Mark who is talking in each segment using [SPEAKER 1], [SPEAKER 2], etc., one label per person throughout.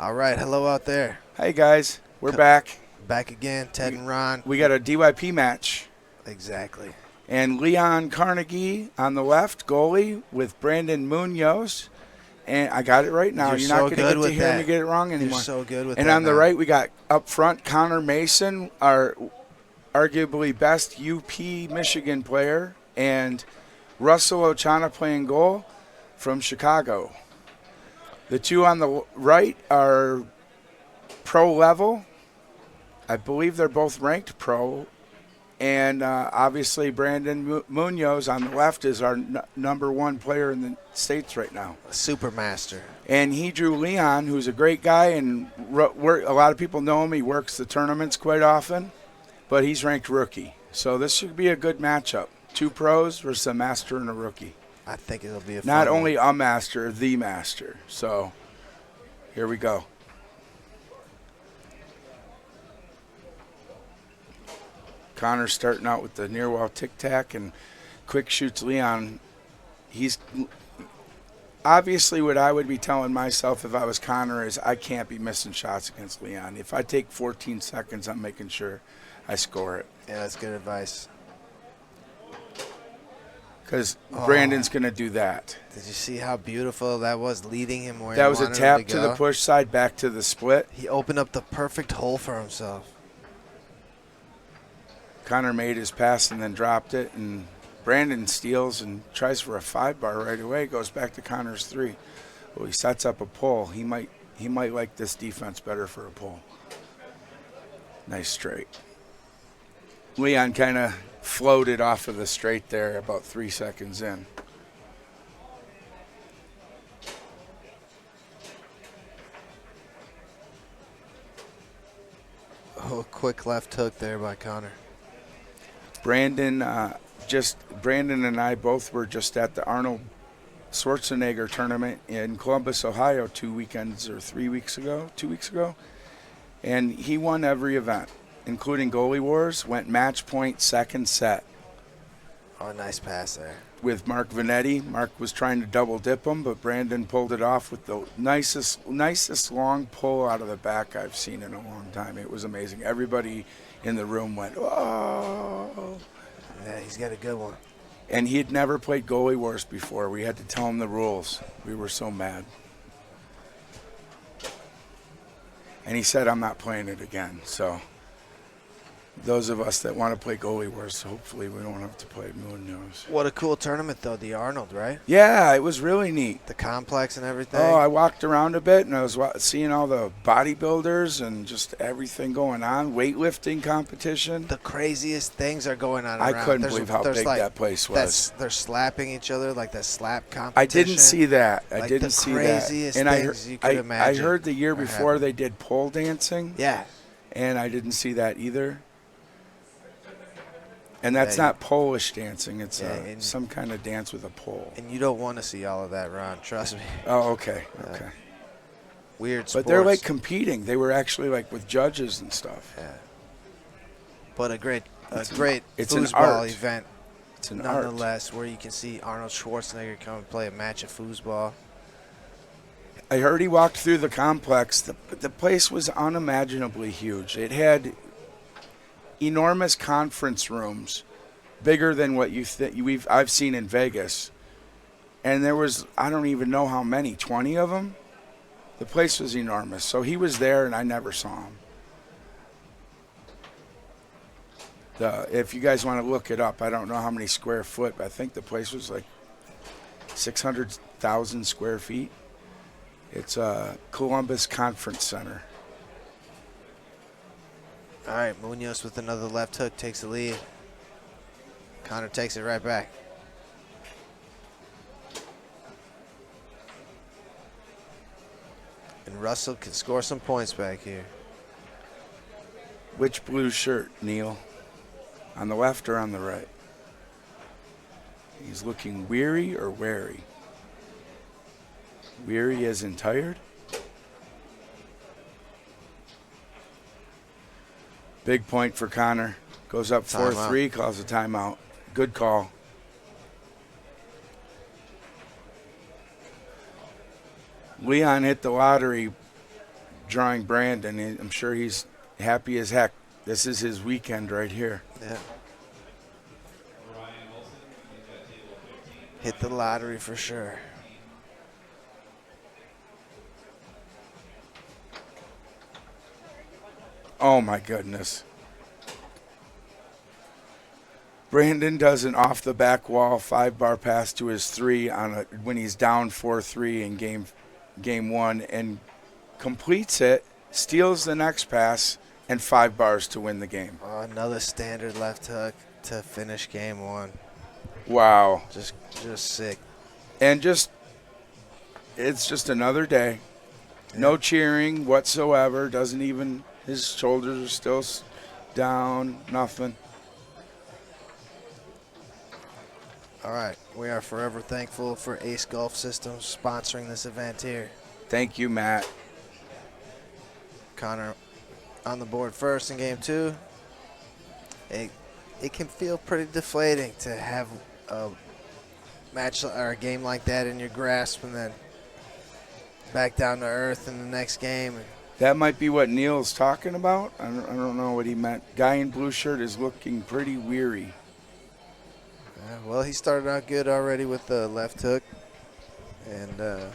[SPEAKER 1] All right, hello out there.
[SPEAKER 2] Hey guys, we're back.
[SPEAKER 1] Back again, Ted and Ron.
[SPEAKER 2] We got a DYP match.
[SPEAKER 1] Exactly.
[SPEAKER 2] And Leon Carnagey on the left, goalie, with Brandon Munoz. And I got it right now. You're not going to get to hear me get it wrong anymore.
[SPEAKER 1] You're so good with
[SPEAKER 2] and
[SPEAKER 1] that.
[SPEAKER 2] And on the right, we got up front Connor Mason, our arguably best UP Michigan player, and Rasel Ochana playing goal from Chicago. The two on the right are pro level. I believe they're both ranked pro. And obviously Brandon Munoz on the left is our number one player in the States right now.
[SPEAKER 1] A super master.
[SPEAKER 2] And he drew Leon, who's a great guy, and a lot of people know him. He works the tournaments quite often, but he's ranked rookie. So this should be a good matchup. Two pros versus a master and a rookie.
[SPEAKER 1] I think it'll be a fun
[SPEAKER 2] Not only a master, the master. So here we go. Connor's starting out with the near wall tic-tac and quick shoots Leon. He's obviously what I would be telling myself if I was Connor is I can't be missing shots against Leon. If I take 14 seconds, I'm making sure I score it.
[SPEAKER 1] Yeah, that's good advice.
[SPEAKER 2] Because Brandon's going to do that.
[SPEAKER 1] Did you see how beautiful that was, leading him where
[SPEAKER 2] that
[SPEAKER 1] he
[SPEAKER 2] was a
[SPEAKER 1] wanted
[SPEAKER 2] tap
[SPEAKER 1] him
[SPEAKER 2] to the push side, back to the split.
[SPEAKER 1] He opened up the perfect hole for himself.
[SPEAKER 2] Connor made his pass and then dropped it, and Brandon steals and tries for a 5-bar right away. Goes back to Connor's 3. Well, he sets up a pull. He might like this defense better for a pull. Nice straight. Leon kind of floated off of the straight there about 3 seconds in.
[SPEAKER 1] Oh, quick left hook there by Connor.
[SPEAKER 2] Brandon and I both were just at the Arnold Schwarzenegger tournament in Columbus, Ohio 2 weeks ago. And he won every event, including Goalie Wars, went match point second set.
[SPEAKER 1] Oh, nice pass there.
[SPEAKER 2] With Mark Vanetti. Mark was trying to double dip him, but Brandon pulled it off with the nicest long pull out of the back I've seen in a long time. It was amazing. Everybody in the room went, oh.
[SPEAKER 1] Yeah, he's got a good one.
[SPEAKER 2] And he had never played Goalie Wars before. We had to tell him the rules. We were so mad. And he said, I'm not playing it again. So those of us that want to play Goalie Wars, hopefully we don't have to play Munoz.
[SPEAKER 1] What a cool tournament, though, the Arnold, right?
[SPEAKER 2] Yeah, it was really neat.
[SPEAKER 1] The complex and everything.
[SPEAKER 2] Oh, I walked around a bit, and I was seeing all the bodybuilders and just everything going on, weightlifting competition.
[SPEAKER 1] The craziest things are going on around.
[SPEAKER 2] I couldn't believe how big that place was.
[SPEAKER 1] They're slapping each other, like that slap competition.
[SPEAKER 2] I didn't see that. I
[SPEAKER 1] like
[SPEAKER 2] didn't see that.
[SPEAKER 1] The craziest things you could imagine.
[SPEAKER 2] I heard the year before they did pole dancing.
[SPEAKER 1] Yeah.
[SPEAKER 2] And I didn't see that either. And that's not Polish dancing. It's some kind of dance with a pole.
[SPEAKER 1] And you don't want to see all of that, Ron. Trust me.
[SPEAKER 2] Oh, okay. Okay.
[SPEAKER 1] Weird sports.
[SPEAKER 2] But they're like competing. They were actually like with judges and stuff.
[SPEAKER 1] Yeah. But a great
[SPEAKER 2] it's
[SPEAKER 1] foosball event.
[SPEAKER 2] It's an
[SPEAKER 1] nonetheless, where you can see Arnold Schwarzenegger come and play a match of foosball.
[SPEAKER 2] I heard he walked through the complex. The place was unimaginably huge. It had enormous conference rooms, bigger than what I've seen in Vegas. And there was, I don't even know how many, 20 of them? The place was enormous. So he was there and I never saw him. If you guys want to look it up, I don't know how many square foot, but I think the place was like 600,000 square feet. It's a Columbus Conference Center.
[SPEAKER 1] All right, Munoz with another left hook takes the lead. Connor takes it right back. And Russell can score some points back here.
[SPEAKER 2] Which blue shirt, Neil? On the left or on the right? He's looking weary or wary? Weary as in tired? Big point for Connor. Goes up 4-3, calls a timeout. Good call. Leon hit the lottery drawing Brandon. I'm sure he's happy as heck. This is his weekend right here.
[SPEAKER 1] Yeah. Hit the lottery for sure.
[SPEAKER 2] Oh, my goodness. Brandon does an off-the-back wall 5-bar pass to his 3 when he's down 4-3 in game 1 and completes it, steals the next pass, and 5 bars to win the game.
[SPEAKER 1] Oh, another standard left hook to finish game 1.
[SPEAKER 2] Wow.
[SPEAKER 1] Just sick.
[SPEAKER 2] And it's just another day. Yeah. No cheering whatsoever. Doesn't even, his shoulders are still down, nothing.
[SPEAKER 1] All right, we are forever thankful for Ace Golf Systems sponsoring this event here.
[SPEAKER 2] Thank you, Matt.
[SPEAKER 1] Connor on the board first in game 2. It can feel pretty deflating to have a match or a game like that in your grasp and then back down to earth in the next game.
[SPEAKER 2] That might be what Neil's talking about. I don't know what he meant. Guy in blue shirt is looking pretty weary.
[SPEAKER 1] Well, he started out good already with the left hook and that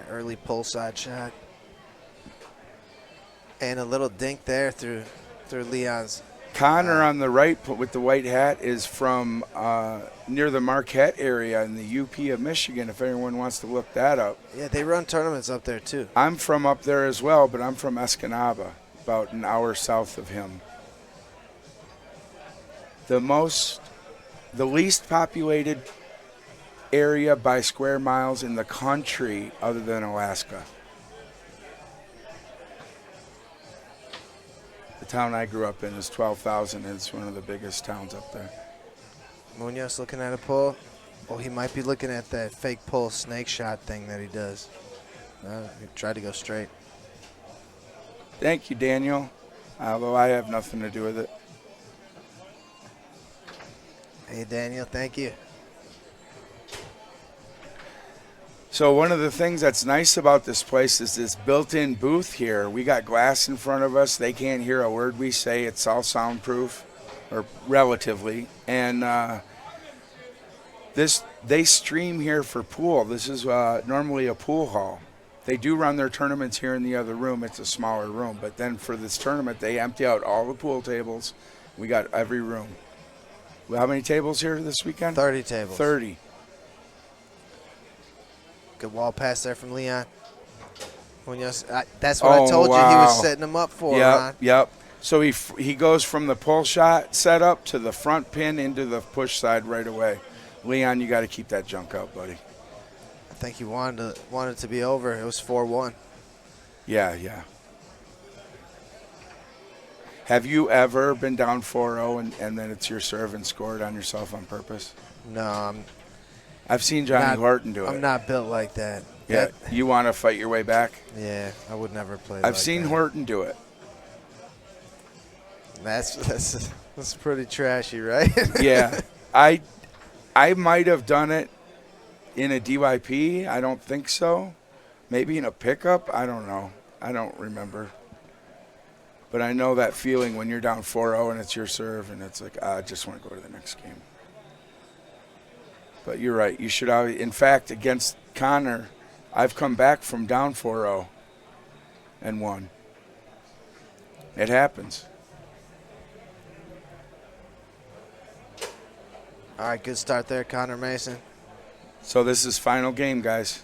[SPEAKER 1] early pull side shot. And a little dink there through Leon's.
[SPEAKER 2] Connor on the right with the white hat is from near the Marquette area in the UP of Michigan, if anyone wants to look that up.
[SPEAKER 1] Yeah, they run tournaments up there too.
[SPEAKER 2] I'm from up there as well, but I'm from Escanaba, about an hour south of him. The least populated area by square miles in the country other than Alaska. The town I grew up in is 12,000. It's one of the biggest towns up there.
[SPEAKER 1] Munoz looking at a pull. Oh, he might be looking at that fake pull snake shot thing that he does. He tried to go straight.
[SPEAKER 2] Thank you, Daniel. Although I have nothing to do with it.
[SPEAKER 1] Hey, Daniel, thank you.
[SPEAKER 2] So one of the things that's nice about this place is this built-in booth here. We got glass in front of us. They can't hear a word we say. It's all soundproof, or relatively. And they stream here for pool. This is normally a pool hall. They do run their tournaments here in the other room. It's a smaller room. But then for this tournament, they empty out all the pool tables. We got every room. How many tables here this weekend?
[SPEAKER 1] 30 tables.
[SPEAKER 2] 30.
[SPEAKER 1] Good wall pass there from Leon. Munoz, that's what I told you he was setting him up for, Ron.
[SPEAKER 2] Yep. So he goes from the pull shot setup to the front pin into the push side right away. Leon, you got to keep that junk out, buddy.
[SPEAKER 1] I think he wanted it to be over. It was 4-1.
[SPEAKER 2] Yeah. Have you ever been down 4-0 and then it's your serve and scored on yourself on purpose?
[SPEAKER 1] No,
[SPEAKER 2] I've seen Johnny Horton do it.
[SPEAKER 1] I'm not built like that.
[SPEAKER 2] Yeah, you want to fight your way back?
[SPEAKER 1] Yeah, I would never play
[SPEAKER 2] I've seen Horton do it.
[SPEAKER 1] That's pretty trashy, right?
[SPEAKER 2] Yeah. I might have done it in a DYP. I don't think so. Maybe in a pickup. I don't know. I don't remember. But I know that feeling when you're down 4-0 and it's your serve and it's like, I just want to go to the next game. But you're right. You should always, in fact, against Connor, I've come back from down 4-0 and won. It happens.
[SPEAKER 1] All right, good start there, Connor Mason.
[SPEAKER 2] So this is final game, guys.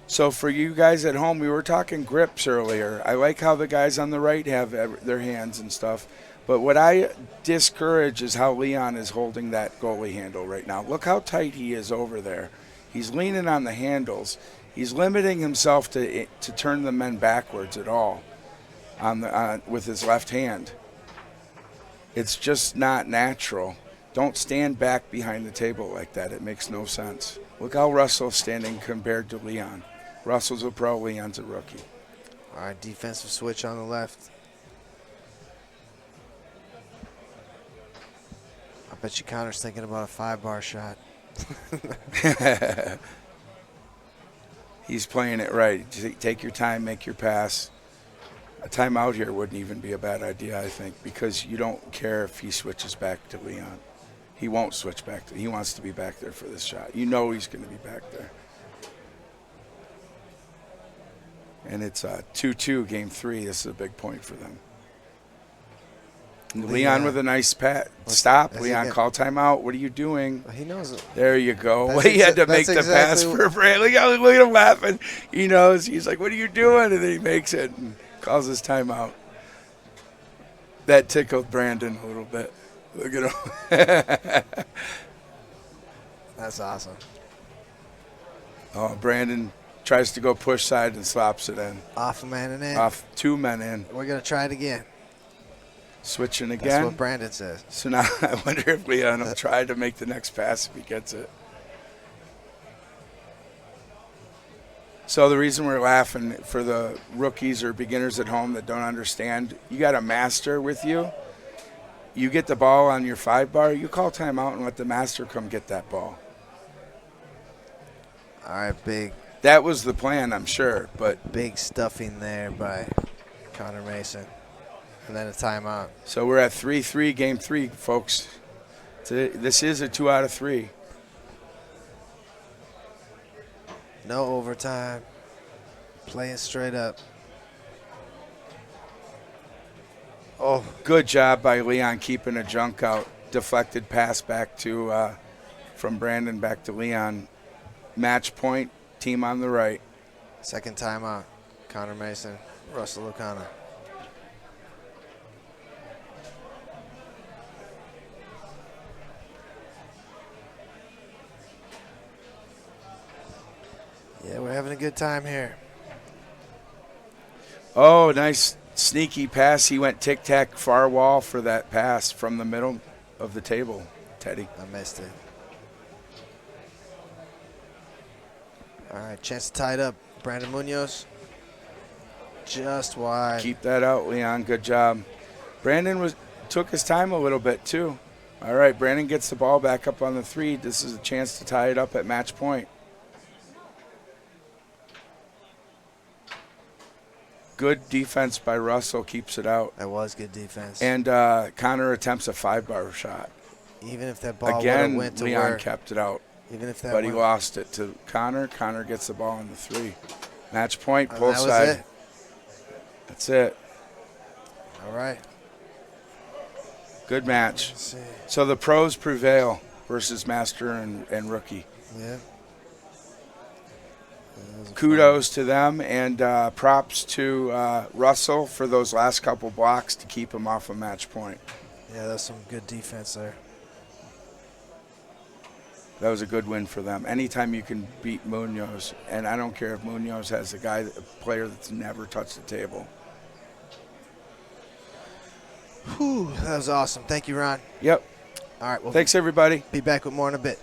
[SPEAKER 2] So for you guys at home, we were talking grips earlier. I like how the guys on the right have their hands and stuff. But what I discourage is how Leon is holding that goalie handle right now. Look how tight he is over there. He's leaning on the handles. He's limiting himself to turn the men backwards at all with his left hand. It's just not natural. Don't stand back behind the table like that. It makes no sense. Look how Russell's standing compared to Leon. Russell's a pro, Leon's a rookie.
[SPEAKER 1] All right, defensive switch on the left. I bet you Connor's thinking about a 5-bar shot.
[SPEAKER 2] He's playing it right. Take your time, make your pass. A timeout here wouldn't even be a bad idea, I think, because you don't care if he switches back to Leon. He won't switch back. He wants to be back there for this shot. You know he's going to be back there. And it's 2-2, game 3. This is a big point for them. Leon with a nice pat. Stop, Leon. Call timeout. What are you doing?
[SPEAKER 1] He knows it.
[SPEAKER 2] There you go. He had to make the pass for Brandon. Look at him laughing. He knows. He's like, what are you doing? And then he makes it and calls his timeout. That tickled Brandon a little bit. Look at him.
[SPEAKER 1] That's awesome.
[SPEAKER 2] Oh, Brandon tries to go push side and slaps it in.
[SPEAKER 1] Off a man and in.
[SPEAKER 2] Off 2 men in.
[SPEAKER 1] We're going to try it again.
[SPEAKER 2] Switching again.
[SPEAKER 1] That's what Brandon says.
[SPEAKER 2] So now I wonder if Leon will try to make the next pass if he gets it. So the reason we're laughing, for the rookies or beginners at home that don't understand, you got a master with you. You get the ball on your 5-bar, you call timeout and let the master come get that ball.
[SPEAKER 1] All right, big.
[SPEAKER 2] That was the plan, I'm sure. But
[SPEAKER 1] big stuffing there by Connor Mason. And then a timeout.
[SPEAKER 2] So we're at 3-3, game 3, folks. This is a 2 out of 3.
[SPEAKER 1] No overtime. Playing straight up. Oh,
[SPEAKER 2] good job by Leon keeping a junk out. Deflected pass back to from Brandon back to Leon. Match point, team on the right.
[SPEAKER 1] Second timeout. Connor Mason, Rasel Ochana. Yeah, we're having a good time here.
[SPEAKER 2] Oh, nice sneaky pass. He went tic-tac far wall for that pass from the middle of the table, Teddy.
[SPEAKER 1] I missed it. All right, chance to tie it up. Brandon Munoz. Just wide.
[SPEAKER 2] Keep that out, Leon. Good job. Brandon took his time a little bit, too. All right, Brandon gets the ball back up on the 3. This is a chance to tie it up at match point. Good defense by Russell, keeps it out.
[SPEAKER 1] That was good defense.
[SPEAKER 2] And Connor attempts a 5-bar shot.
[SPEAKER 1] Even if that ball
[SPEAKER 2] again,
[SPEAKER 1] went to
[SPEAKER 2] Leon
[SPEAKER 1] work,
[SPEAKER 2] kept it out.
[SPEAKER 1] Even if that
[SPEAKER 2] but he lost it to Connor. Connor gets the ball on the 3. Match point, pull side. That's it.
[SPEAKER 1] All right.
[SPEAKER 2] Good match. So the pros prevail versus master and rookie.
[SPEAKER 1] Yeah.
[SPEAKER 2] Kudos to them, and props to Russell for those last couple blocks to keep him off a match point.
[SPEAKER 1] Yeah, that's some good defense there.
[SPEAKER 2] That was a good win for them. Anytime you can beat Munoz, and I don't care if Munoz has a player that's never touched the table.
[SPEAKER 1] Whew, that was awesome. Thank you, Ron.
[SPEAKER 2] Yep.
[SPEAKER 1] All right. Well,
[SPEAKER 2] thanks, everybody.
[SPEAKER 1] Be back with more in a bit.